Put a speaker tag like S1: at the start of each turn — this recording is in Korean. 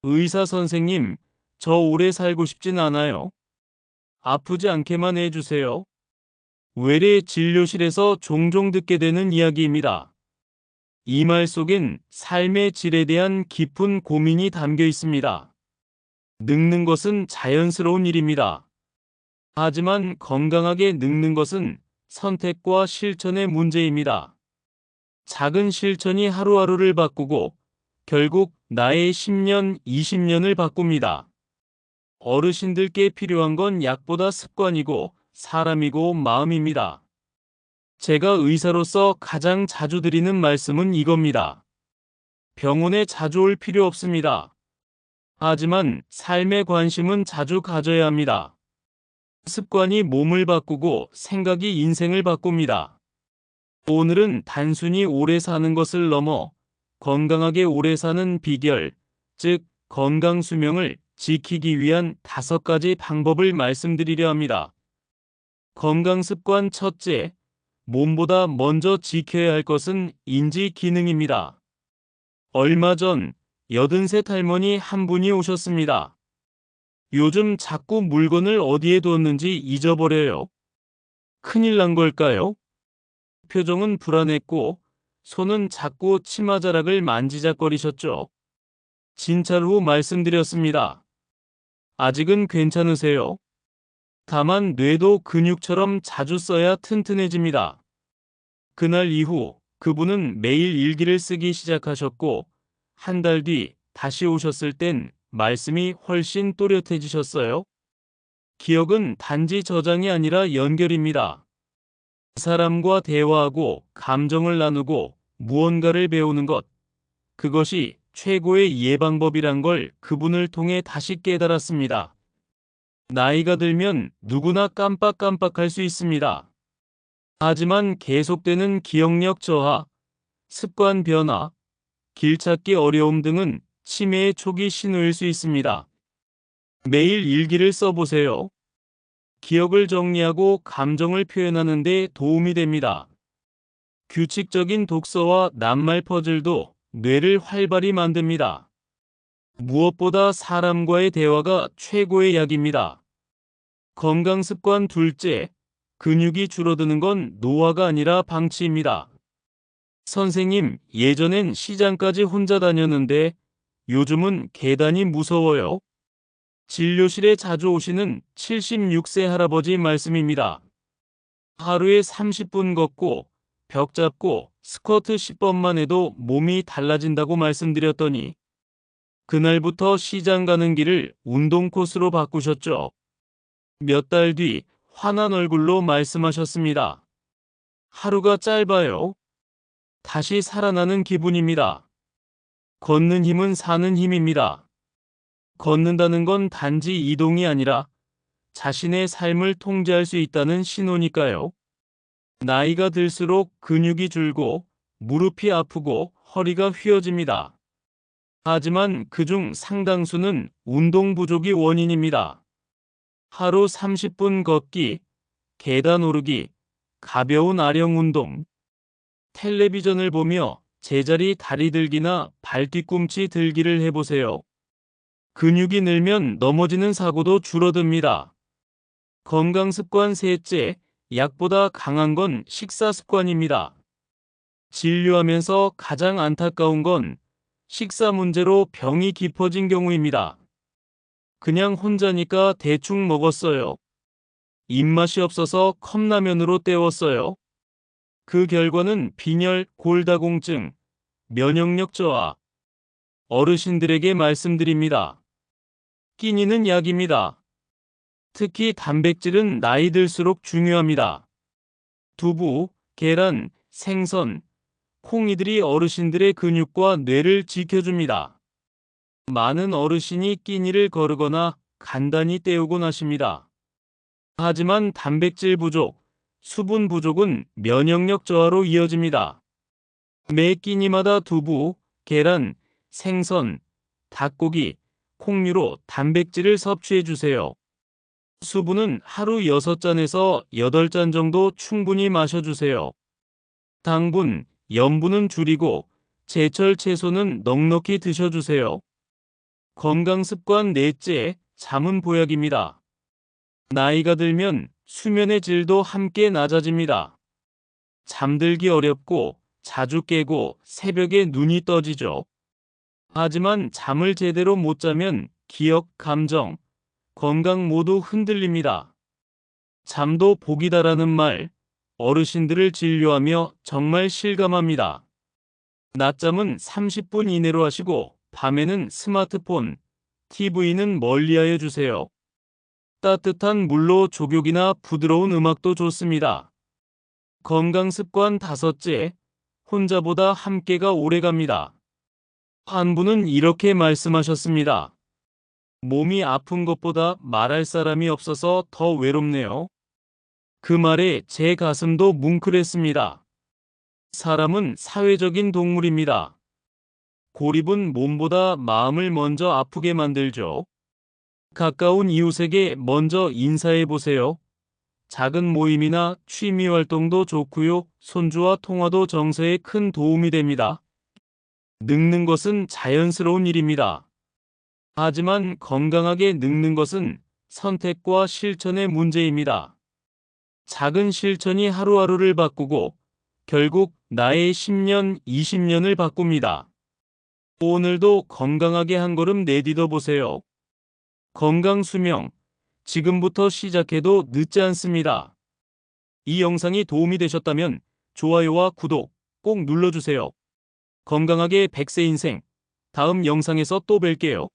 S1: 의사 선생님, 저 오래 살고 싶진 않아요. 아프지 않게만 해주세요. 외래 진료실에서 종종 듣게 되는 이야기입니다. 이 말 속엔 삶의 질에 대한 깊은 고민이 담겨 있습니다. 늙는 것은 자연스러운 일입니다. 하지만 건강하게 늙는 것은 선택과 실천의 문제입니다. 작은 실천이 하루하루를 바꾸고 결국 나의 10년, 20년을 바꿉니다. 어르신들께 필요한 건 약보다 습관이고 사람이고 마음입니다. 제가 의사로서 가장 자주 드리는 말씀은 이겁니다. 병원에 자주 올 필요 없습니다. 하지만 삶에 관심은 자주 가져야 합니다. 습관이 몸을 바꾸고 생각이 인생을 바꿉니다. 오늘은 단순히 오래 사는 것을 넘어 건강하게 오래 사는 비결, 즉 건강 수명을 지키기 위한 5가지 방법을 말씀드리려 합니다. 건강 습관 첫째, 몸보다 먼저 지켜야 할 것은 인지 기능입니다. 얼마 전 83 할머니 한 분이 오셨습니다. 요즘 자꾸 물건을 어디에 뒀는지 잊어버려요. 큰일 난 걸까요? 표정은 불안했고 손은 자꾸 치마자락을 만지작거리셨죠. 진찰 후 말씀드렸습니다. 아직은 괜찮으세요? 다만 뇌도 근육처럼 자주 써야 튼튼해집니다. 그날 이후 그분은 매일 일기를 쓰기 시작하셨고 한 달 뒤 다시 오셨을 땐 말씀이 훨씬 또렷해지셨어요. 기억은 단지 저장이 아니라 연결입니다. 사람과 대화하고 감정을 나누고 무언가를 배우는 것, 그것이 최고의 예방법이란 걸 그분을 통해 다시 깨달았습니다. 나이가 들면 누구나 깜빡깜빡할 수 있습니다. 하지만 계속되는 기억력 저하, 습관 변화, 길 찾기 어려움 등은 치매의 초기 신호일 수 있습니다. 매일 일기를 써보세요. 기억을 정리하고 감정을 표현하는 데 도움이 됩니다. 규칙적인 독서와 낱말 퍼즐도 뇌를 활발히 만듭니다. 무엇보다 사람과의 대화가 최고의 약입니다. 건강 습관 둘째, 근육이 줄어드는 건 노화가 아니라 방치입니다. 선생님, 예전엔 시장까지 혼자 다녔는데 요즘은 계단이 무서워요. 진료실에 자주 오시는 76세 할아버지 말씀입니다. 하루에 30분 걷고 벽 잡고 스쿼트 10번만 해도 몸이 달라진다고 말씀드렸더니 그날부터 시장 가는 길을 운동 코스로 바꾸셨죠. 몇 달 뒤 환한 얼굴로 말씀하셨습니다. 하루가 짧아요. 다시 살아나는 기분입니다. 걷는 힘은 사는 힘입니다. 걷는다는 건 단지 이동이 아니라 자신의 삶을 통제할 수 있다는 신호니까요. 나이가 들수록 근육이 줄고 무릎이 아프고 허리가 휘어집니다. 하지만 그중 상당수는 운동 부족이 원인입니다. 하루 30분 걷기, 계단 오르기, 가벼운 아령 운동, 텔레비전을 보며 제자리 다리 들기나 발 뒤꿈치 들기를 해보세요. 근육이 늘면 넘어지는 사고도 줄어듭니다. 건강 습관 셋째, 약보다 강한 건 식사 습관입니다. 진료하면서 가장 안타까운 건 식사 문제로 병이 깊어진 경우입니다. 그냥 혼자니까 대충 먹었어요. 입맛이 없어서 컵라면으로 때웠어요. 그 결과는 빈혈, 골다공증, 면역력 저하. 어르신들에게 말씀드립니다. 끼니는 약입니다. 특히 단백질은 나이 들수록 중요합니다. 두부, 계란, 생선, 콩이들이 어르신들의 근육과 뇌를 지켜줍니다. 많은 어르신이 끼니를 거르거나 간단히 때우곤 하십니다. 하지만 단백질 부족, 수분 부족은 면역력 저하로 이어집니다. 매 끼니마다 두부, 계란, 생선, 닭고기, 콩류로 단백질을 섭취해 주세요. 수분은 하루 6잔에서 8잔 정도 충분히 마셔주세요. 당분, 염분은 줄이고 제철 채소는 넉넉히 드셔주세요. 건강습관 넷째, 잠은 보약입니다. 나이가 들면 수면의 질도 함께 낮아집니다. 잠들기 어렵고 자주 깨고 새벽에 눈이 떠지죠. 하지만 잠을 제대로 못 자면 기억, 감정, 건강 모두 흔들립니다. 잠도 복이다라는 말, 어르신들을 진료하며 정말 실감합니다. 낮잠은 30분 이내로 하시고 밤에는 스마트폰, TV는 멀리하여 주세요. 따뜻한 물로 족욕이나 부드러운 음악도 좋습니다. 건강습관 다섯째, 혼자보다 함께가 오래갑니다. 한 분은 이렇게 말씀하셨습니다. 몸이 아픈 것보다 말할 사람이 없어서 더 외롭네요. 그 말에 제 가슴도 뭉클했습니다. 사람은 사회적인 동물입니다. 고립은 몸보다 마음을 먼저 아프게 만들죠. 가까운 이웃에게 먼저 인사해 보세요. 작은 모임이나 취미 활동도 좋고요. 손주와 통화도 정서에 큰 도움이 됩니다. 늙는 것은 자연스러운 일입니다. 하지만 건강하게 늙는 것은 선택과 실천의 문제입니다. 작은 실천이 하루하루를 바꾸고 결국 나의 10년, 20년을 바꿉니다. 오늘도 건강하게 한 걸음 내디뎌 보세요. 건강 수명, 지금부터 시작해도 늦지 않습니다. 이 영상이 도움이 되셨다면 좋아요와 구독 꼭 눌러주세요. 건강하게 100세 인생, 다음 영상에서 또 뵐게요.